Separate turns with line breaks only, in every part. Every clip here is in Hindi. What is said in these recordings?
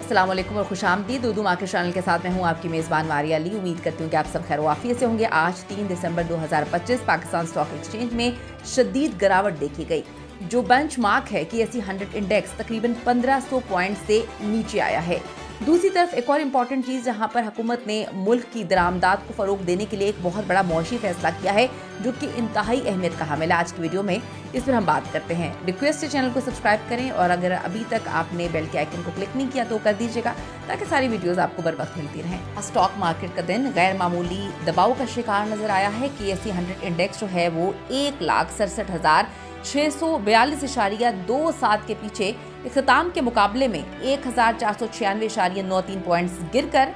अस्सलाम वालेकुम और खुशामदीद। उर्दू मार्केट चैनल के साथ मैं हूं आपकी मेज़बान मारिया अली। उम्मीद करती हूं कि आप सब खैर वाफियत से होंगे। आज 3 दिसंबर 2025 पाकिस्तान स्टॉक एक्सचेंज में शदीद गिरावट देखी गई। जो बेंचमार्क है KSE 100 इंडेक्स तकरीबन 1500 पॉइंट से नीचे आया है। दूसरी तरफ एक और इम्पॉर्टेंट चीज़ जहां पर हुकूमत ने मुल्क की दरामदात को फ़रोग देने के लिए एक बहुत बड़ा मौशी फैसला किया है, जो कि इंतहाई अहमियत का हामिल है। आज की वीडियो में इस पर हम बात करते हैं। रिक्वेस्ट है चैनल को सब्सक्राइब करें और अगर अभी तक आपने बेल के आइकन को क्लिक नहीं किया तो कर दीजिएगा, ताकि सारी वीडियोस आपको बर वक्त मिलती रहें। स्टॉक मार्केट का दिन गैर मामूली दबाव का शिकार नजर आया है। KSE 100 इंडेक्स जो है वो 1,67,642.27 के पीछे इख्तिताम के मुकाबले में 1,496.93 पॉइंट्स गिरकर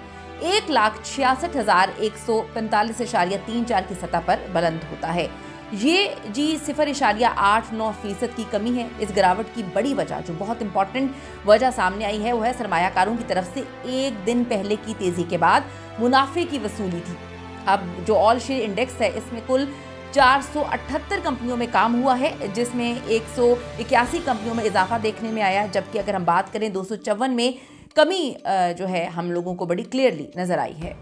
1,66,145.34 की सतह पर बुलंद होता है। ये 0.89% की कमी है। इस गिरावट की बड़ी वजह, जो बहुत इंपॉर्टेंट वजह सामने आई है, वो है सरमायाकारों की तरफ से एक दिन पहले की तेजी के बाद मुनाफे की वसूली थी। अब जो ऑल शेयर इंडेक्स है, इसमें कुल 478 कंपनियों में काम हुआ है, जिसमें 181 कंपनियों में इजाफा देखने में आया, जबकि अगर हम बात करें 254 में कमी जो है हम लोगों को बड़ी क्लियरली नजर आई है।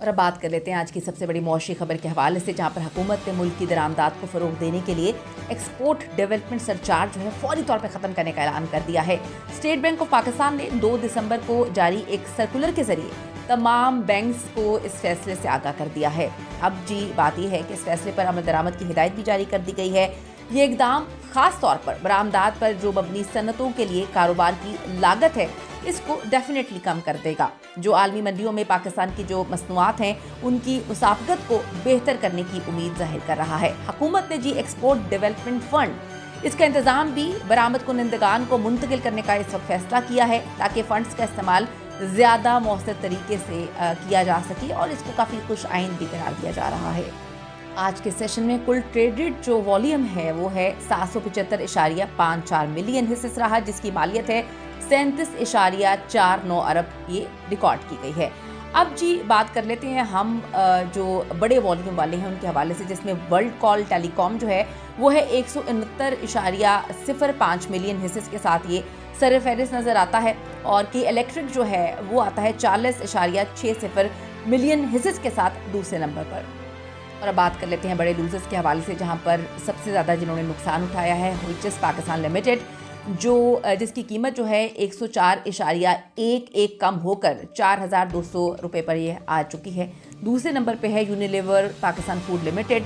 और अब बात कर लेते हैं आज की सबसे बड़ी मौशी खबर के हवाले से, जहां पर हुकूमत ने मुल्क की दरामदात को फरोग देने के लिए एक्सपोर्ट डेवलपमेंट सरचार्ज जो है फौरी तौर पर खत्म करने का ऐलान कर दिया है। स्टेट बैंक ऑफ पाकिस्तान ने 2 दिसंबर को जारी एक सर्कुलर के जरिए तमाम बैंक्स को इस फैसले से आगाह कर दिया है। अब बात यह है कि इस फैसले पर अमल दरामद की हिदायत भी जारी कर दी गई है। ये इकदाम खास तौर पर बरामदात पर जो मबनी सनतों के लिए कारोबार की लागत है, इसको डेफिनेटली कम कर देगा। जो आलमी मंडियों में पाकिस्तान की जो मसनूआत हैं, उनकी मुसाफगत को बेहतर करने की उम्मीद जाहिर कर रहा है। हुकूमत ने एक्सपोर्ट डेवलपमेंट फंड, इसका इंतजाम भी बरामद कुनंदगान को मुंतकिल करने का इस वक्त फैसला किया है, ताकि फंड्स का इस्तेमाल ज़्यादा मौसर तरीके से किया जा सके और इसको काफ़ी खुश आइंद भी करार दिया जा रहा है। आज के सेशन में कुल ट्रेडेड जो वॉल्यूम है वो है 775.54 मिलियन हिस्से रहा, जिसकी मालियत है 37.49 अरब ये रिकॉर्ड की गई है। अब बात कर लेते हैं हम जो बड़े वॉल्यूम वाले हैं उनके हवाले से, जिसमें वर्ल्ड कॉल टेलीकॉम जो है वो है 169.05 मिलियन हिस्से के साथ ये सर फहरिस्त नज़र आता है, और की इलेक्ट्रिक जो है वो आता है 40.60 मिलियन हिस्से के साथ दूसरे नंबर पर। और अब बात कर लेते हैं बड़े लूजर्स के हवाले से, जहां पर सबसे ज़्यादा जिन्होंने नुकसान उठाया है हुइचेस पाकिस्तान लिमिटेड, जिसकी कीमत जो है 104.11 कम होकर 4,200 रुपये पर ये आ चुकी है। दूसरे नंबर पे है यूनिलीवर पाकिस्तान फूड लिमिटेड,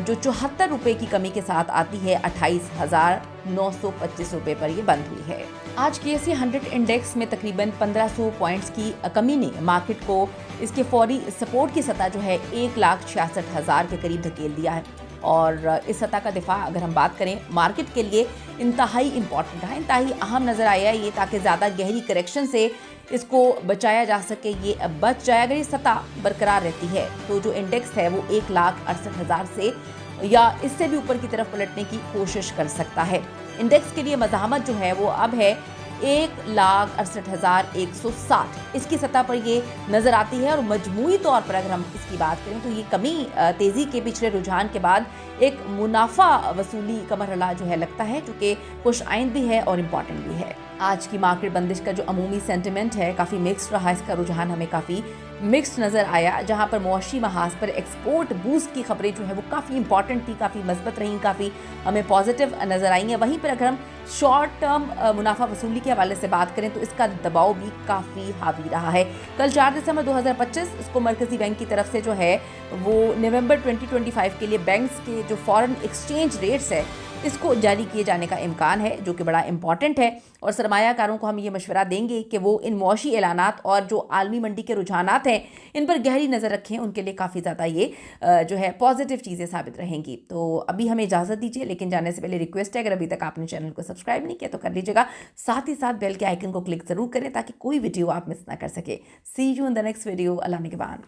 जो 74 रुपये की कमी के साथ आती है 28,925 रुपये पर ये बंद हुई है। आज KSE 100 इंडेक्स में तकरीबन 1500 पॉइंट्स की कमी ने मार्केट को इसके फौरी सपोर्ट की सतह जो है 1,66,000 के करीब धकेल दिया है। और इस सतह का दिफा अगर हम बात करें मार्केट के लिए इंतहाई इंपॉर्टेंट है, इंतहाई अहम नज़र आया है ये, ताकि ज़्यादा गहरी करेक्शन से इसको बचाया जा सके। ये बच जाए अगर ये सतह बरकरार रहती है तो जो इंडेक्स है वो 1,68,000 से या इससे भी ऊपर की तरफ पलटने की कोशिश कर सकता है। इंडेक्स के लिए मज़ाहमत जो है वो अब है 1,68,160, इसकी सतह पर ये नज़र आती है। और मजमूई तौर पर अगर हम इसकी बात करें तो ये कमी तेज़ी के पिछले रुझान के बाद एक मुनाफा वसूली का मरहला जो है लगता है, जो कि खुश आइंद भी है और इम्पॉर्टेंट भी है। आज की मार्केट बंदिश का जो अमूमी सेंटिमेंट है काफ़ी मिक्स्ड रहा, इसका रुझान हमें काफ़ी मिक्स्ड नज़र आया, जहां पर मुआशी महाज पर एक्सपोर्ट बूस्ट की खबरें जो है वो काफ़ी इंपॉर्टेंट थी, काफ़ी मजबूत रहीं, काफ़ी हमें पॉजिटिव नज़र आई हैं। वहीं पर अगर हम शॉर्ट टर्म मुनाफा वसूली के हवाले से बात करें तो इसका दबाव भी काफ़ी हावी रहा है। कल 4 दिसंबर 2025 इसको मरकज़ी बैंक की तरफ से जो है वो नवंबर 2025 के लिए बैंक्स के जो फॉरेन एक्सचेंज रेट्स है इसको जारी किए जाने का इम्कान है, जो कि बड़ा इंपॉर्टेंट है। और सरमायाकारों को हम ये मशवरा देंगे कि वो इन मौशी ऐलानात और जो आलमी मंडी के रुझानात हैं इन पर गहरी नज़र रखें, उनके लिए काफ़ी ज़्यादा ये जो है पॉजिटिव चीज़ें साबित रहेंगी। तो अभी हमें इजाज़त दीजिए, लेकिन जाने से पहले रिक्वेस्ट है, अगर अभी तक आपने चैनल को सब्सक्राइब नहीं किया तो कर लीजिएगा, साथ ही साथ बेल के आइकन को क्लिक ज़रूर करें ताकि कोई वीडियो आप मिस ना कर सके। See you in the next video. Allah निगहबान।